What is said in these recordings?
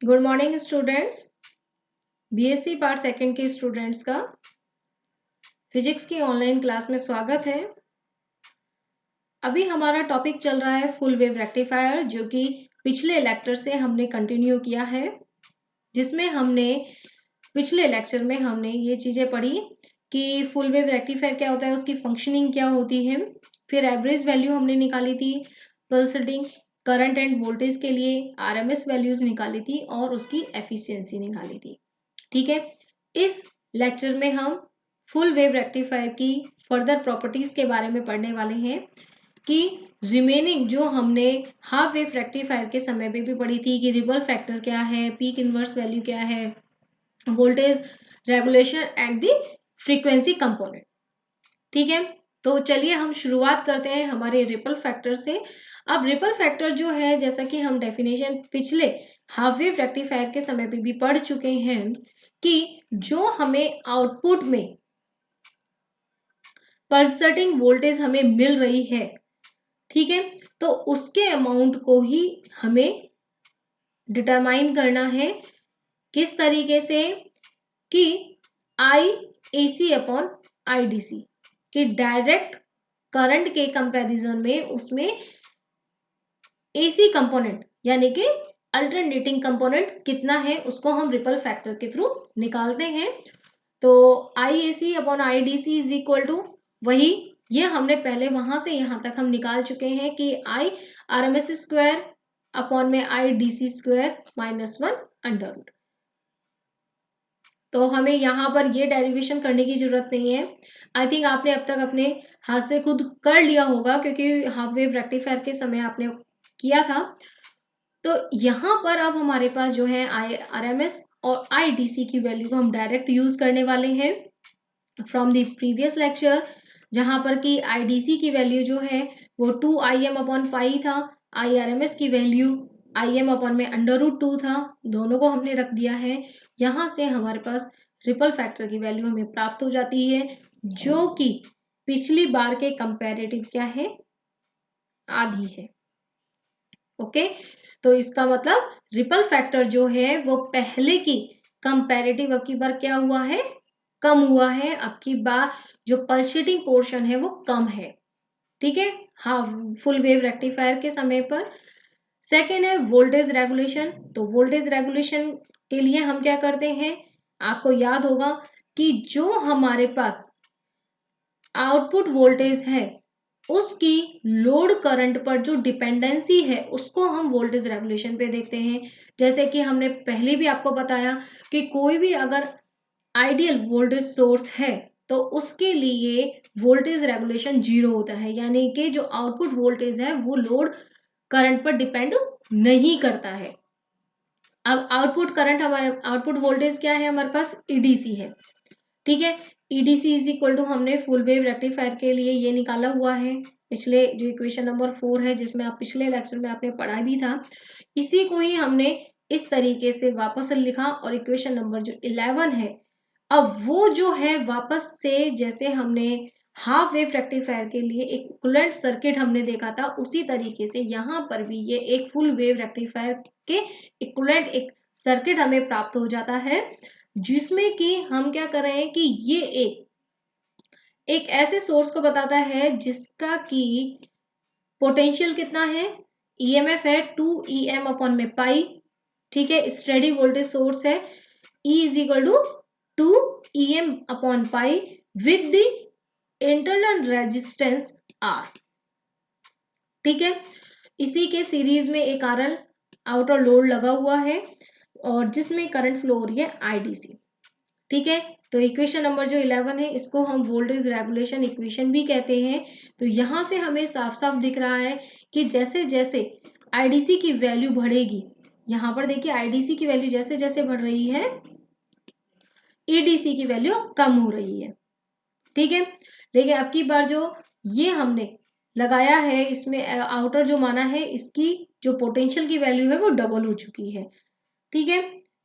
Good morning students. BSc part second के students का physics की ऑनलाइन क्लास में स्वागत है। अभी हमारा टॉपिक चल रहा है फुल वेव रेक्टिफायर, जो कि पिछले लेक्चर से हमने कंटिन्यू किया है, जिसमें हमने पिछले लेक्चर में हमने ये चीज़ें पढ़ी कि फुल वेव रेक्टिफायर क्या होता है, उसकी फंक्शनिंग क्या होती है, फिर एवरेज वैल्यू हमने निकाली थी, पल्सेटिंग करंट एंड वोल्टेज के लिए आरएमएस वैल्यूज निकाली थी और उसकी एफिशिएंसी निकाली थी। ठीक है, इस लेक्चर में हम फुल वेव रेक्टिफायर की फर्दर प्रॉपर्टीज के बारे में पढ़ने वाले हैं कि रिमेनिंग जो हमने हाफ वेव रेक्टिफायर के समय पे भी पढ़ी थी कि रिपल फैक्टर क्या है, पीक इनवर्स वैल्यू क्या है, voltage regulation and the frequency component. ठीक है, तो चलिए हम शुरुआत करते हैं हमारे रिपल फैक्टर से। अब रिपल फैक्टर जो है, जैसा कि हम डेफिनेशन पिछले हाफ वेव रेक्टिफायर के समय पे भी पढ़ चुके हैं कि जो हमें आउटपुट में पल्सेटिंग वोल्टेज हमें मिल रही है, ठीक है, तो उसके अमाउंट को ही हमें डिटरमाइन करना है। किस तरीके से कि आई AC अपॉन IDC कि डायरेक्ट करंट के कंपैरिजन में उसमें AC कंपोनेंट यानी कि अल्टरनेटिंग कंपोनेंट कितना है, उसको हम रिपल फैक्टर के थ्रू निकालते हैं। तो IAC upon IDC is equal to वही, ये हमने पहले वहां से यहां तक हम निकाल चुके हैं कि I RMS स्क्वायर अपॉन में IDC स्क्वायर -1 अंडर रूट। तो हमें यहाँ पर ये डेरिवेशन करने की जरूरत नहीं है। आई थिंक आपने अब तक अपने हाथ से खुद कर लिया होगा, क्योंकि हाफ वेव रेक्टिफायर के समय आपने किया था। तो यहाँ पर अब हमारे पास जो है RMS और IDC की वैल्यू को हम डायरेक्ट यूज करने वाले हैं फ्रॉम द प्रीवियस लेक्चर, जहां पर कि IDC की वैल्यू जो है वो 2Im अपॉन पाई था, IRMS की वैल्यू Im अपॉन में अंडर रूट 2 था, दोनों को हमने रख दिया है। यहाँ से हमारे पास रिपल फैक्टर की वैल्यू हमें प्राप्त हो जाती है, जो कि पिछली बार के कंपैरेटिव क्या है, आधी है। ओके, तो इसका मतलब रिपल फैक्टर जो है वो पहले की कंपैरेटिव अब की बार क्या हुआ है, कम हुआ है। अब की बार जो पल्सेटिंग पोर्शन है वो कम है। ठीक है, हाँ, फुल वेव रेक्टिफायर के समय पर। सेकेंड है वोल्टेज रेगुलेशन। तो वोल्टेज रेगुलेशन के लिए हम क्या करते हैं, आपको याद होगा कि जो हमारे पास आउटपुट वोल्टेज है उसकी लोड करंट पर जो डिपेंडेंसी है उसको हम वोल्टेज रेगुलेशन पे देखते हैं। जैसे कि हमने पहले भी आपको बताया कि कोई भी अगर आइडियल वोल्टेज सोर्स है तो उसके लिए वोल्टेज रेगुलेशन 0 होता है, यानी कि जो आउटपुट वोल्टेज है वो लोड करंट पर डिपेंड नहीं करता है। अब आउटपुट करंट हमारे आउटपुट वोल्टेज क्या है, हमारे पास EDC है। ठीक है, EDC इज इक्वल टू हमने फुल वेव रेक्टिफायर के लिए ये निकाला हुआ है, पिछले जो इक्वेशन नंबर 4 है, जिसमें आप पिछले लेक्चर में आपने पढ़ा भी था, इसी को ही हमने इस तरीके से वापस लिखा। और इक्वेशन नंबर जो 11 है, अब वो जो है वापस से जैसे हमने हाफ वेव रेक्टिफायर के लिए एक इक्विवेलेंट सर्किट हमने देखा था, उसी तरीके से यहाँ पर भी ये एक फुल वेव रेक्टिफायर के इक्विवेलेंट एक सर्किट हमें प्राप्त हो जाता है, जिसमें कि हम क्या कर रहे हैं कि ये एक ऐसे सोर्स को बताता है जिसका कि पोटेंशियल कितना है, EMF है 2Em अपॉन में पाई। ठीक है, स्टेडी वोल्टेज सोर्स है, E is equal to 2Em upon pi with the internal resistance R। ठीक है, इसी के सीरीज में एक RL आउटर लोड लगा हुआ है और जिसमें करंट फ्लो हो रही है IDC। ठीक है, तो इक्वेशन नंबर जो 11 है इसको हम वोल्टेज रेगुलेशन इक्वेशन भी कहते हैं। तो यहाँ से हमें साफ साफ दिख रहा है कि जैसे जैसे IDC की वैल्यू बढ़ेगी, यहाँ पर देखिए IDC की वैल्यू जैसे जैसे बढ़ रही है, EDC की वैल्यू कम हो रही है। ठीक है, लेकिन अब की बार जो ये हमने लगाया है, इसमें आउटर जो माना है, इसकी जो पोटेंशियल की वैल्यू है वो डबल हो चुकी है। ठीक है,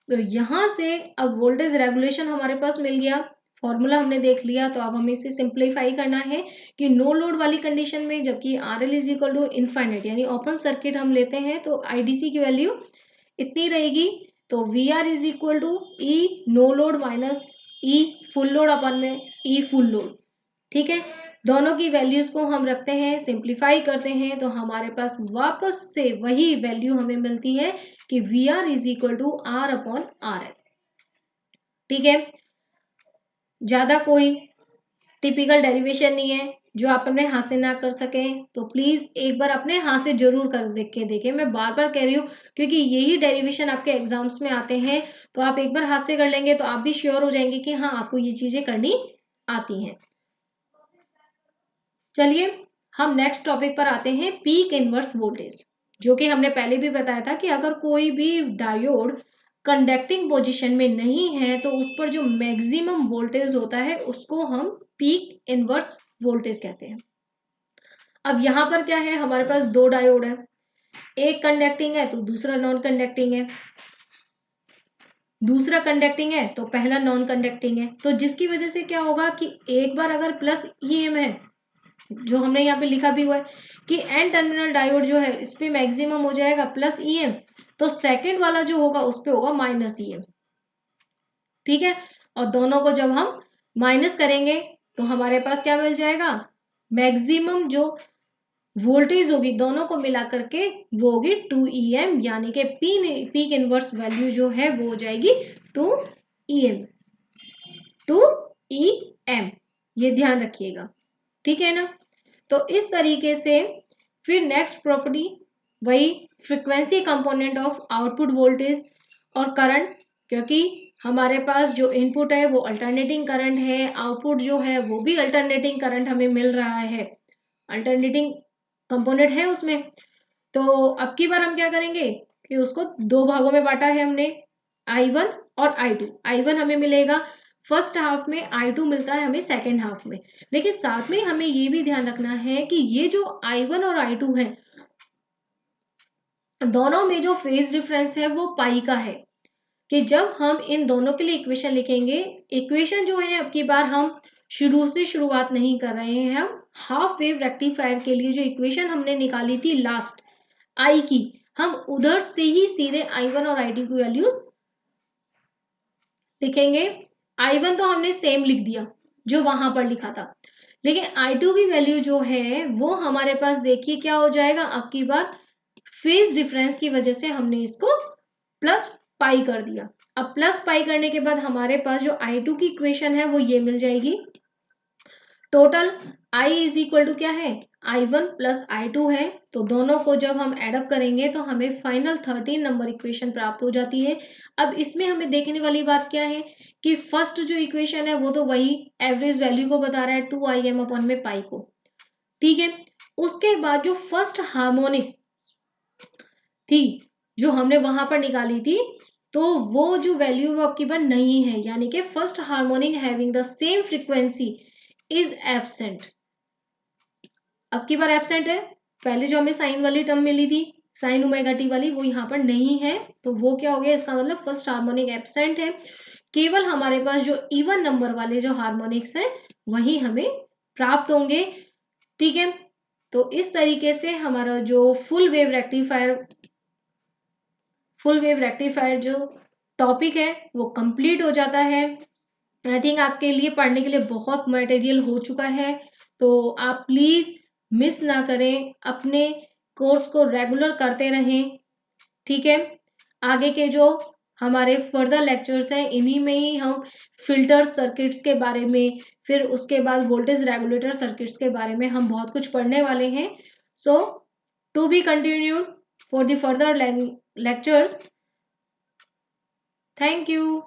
तो यहाँ से अब वोल्टेज रेगुलेशन हमारे पास मिल गया, फॉर्मूला हमने देख लिया। तो अब हमें इसे सिंप्लीफाई करना है कि नो लोड वाली कंडीशन में जबकि RL is equal to infinite यानी ओपन सर्किट हम लेते हैं तो IDC की वैल्यू इतनी रहेगी। तो V R is equal to E no load minus E full load अपन में ई फुल लोड। ठीक है, दोनों की वैल्यूज को हम रखते हैं, सिंप्लीफाई करते हैं, तो हमारे पास वापस से वही वैल्यू हमें मिलती है कि V R is equal to R upon R L. ठीक है, ज्यादा कोई टिपिकल डेरिवेशन नहीं है जो आप अपने हाथ से ना कर सके, तो प्लीज एक बार अपने हाथ से जरूर कर देख के देखें। मैं बार बार कह रही हूँ क्योंकि यही डेरिवेशन आपके एग्जाम्स में आते हैं, तो आप एक बार हाथ से कर लेंगे तो आप भी श्योर हो जाएंगे कि हाँ आपको ये चीजें करनी आती हैं। चलिए हम नेक्स्ट टॉपिक पर आते हैं, पीक इनवर्स वोल्टेज, जो कि हमने पहले भी बताया था कि अगर कोई भी डायोड कंडक्टिंग पोजीशन में नहीं है तो उस पर जो मैक्सिमम वोल्टेज होता है उसको हम पीक इनवर्स वोल्टेज कहते हैं। अब यहाँ पर क्या है, हमारे पास दो डायोड है, एक कंडक्टिंग है तो दूसरा नॉन कंडक्टिंग है, दूसरा कंडक्टिंग है तो पहला नॉन कंडक्टिंग है। तो जिसकी वजह से क्या होगा कि एक बार अगर प्लस ईएम है, जो हमने यहाँ पे लिखा भी हुआ है कि एन टर्मिनल डायोड जो है इस पे मैक्सिमम हो जाएगा प्लस ईएम, तो सेकंड वाला जो होगा उस पे होगा माइनस ईएम। ठीक है, और दोनों को जब हम माइनस करेंगे तो हमारे पास क्या मिल जाएगा, मैक्सिमम जो वोल्टेज होगी दोनों को मिला करके वो होगी 2em, यानी कि पीक इनवर्स वैल्यू जो है वो हो जाएगी 2em, 2em, ये ध्यान रखिएगा। ठीक है ना, तो इस तरीके से फिर नेक्स्ट प्रॉपर्टी वही frequency component of output voltage और करंट, क्योंकि हमारे पास जो इनपुट है वो अल्टरनेटिंग करंट है, आउटपुट जो है वो भी अल्टरनेटिंग करंट हमें मिल रहा है, अल्टरनेटिंग कंपोनेंट है उसमें। तो अब की बार हम क्या करेंगे कि उसको दो भागों में बांटा है हमने, I1 और I2। I1 हमें मिलेगा फर्स्ट हाफ में, I2 मिलता है हमें सेकेंड हाफ में। लेकिन साथ में हमें ये भी ध्यान रखना है कि ये जो I1 और I2 है दोनों में जो फेज डिफरेंस है वो पाई का है, कि जब हम इन दोनों के लिए इक्वेशन लिखेंगे, इक्वेशन जो है अब की बार हम शुरू से शुरुआत नहीं कर रहे हैं, हम हाफ वेव रेक्टिफायर के लिए जो इक्वेशन हमने निकाली थी लास्ट आई की, हम उधर से ही सीधे I1 और I2 की वैल्यूज लिखेंगे। I1 तो हमने सेम लिख दिया जो वहां पर लिखा था, लेकिन I2 की वैल्यू जो है वो हमारे पास देखिए क्या हो जाएगा, अब की बार फेज डिफरेंस की वजह से हमने इसको प्लस पाई कर दिया। अब प्लस पाई करने के बाद हमारे पास जो I2 की इक्वेशन है वो ये मिल जाएगी, total I is equal to क्या है, I1 प्लस I2 है, तो दोनों को जब हम एडअप करेंगे तो हमें फाइनल 13 नंबर इक्वेशन प्राप्त हो जाती है। अब इसमें हमें देखने वाली बात क्या है कि फर्स्ट जो इक्वेशन है वो तो वही एवरेज वैल्यू को बता रहा है 2Im अपॉन में पाई को। ठीक है, उसके बाद जो फर्स्ट हार्मोनिक थी जो हमने वहां पर निकाली थी, तो वो जो वैल्यू वो आपकी बार नहीं है, यानी कि first harmonic having the same frequency is absent, अब की बार एब्सेंट है। पहले जो हमें साइन वाली टर्म मिली थी साइन ओमेगा टी वाली वो यहाँ पर नहीं है, तो वो क्या हो गया, इसका मतलब फर्स्ट हार्मोनिक एब्सेंट है। केवल हमारे पास जो इवन नंबर वाले जो हार्मोनिक्स हैं वही हमें प्राप्त होंगे। ठीक है, तो इस तरीके से हमारा जो फुल वेव रेक्टिफायर जो टॉपिक है वो कंप्लीट हो जाता है। आई थिंक आपके लिए पढ़ने के लिए बहुत मटेरियल हो चुका है, तो आप प्लीज मिस ना करें, अपने कोर्स को रेगुलर करते रहें। ठीक है, आगे के जो हमारे फर्दर लेक्चर्स हैं इन्हीं में ही हम फिल्टर सर्किट्स के बारे में, फिर उसके बाद वोल्टेज रेगुलेटर सर्किट्स के बारे में हम बहुत कुछ पढ़ने वाले हैं। So to be continued for the further lectures. Thank you.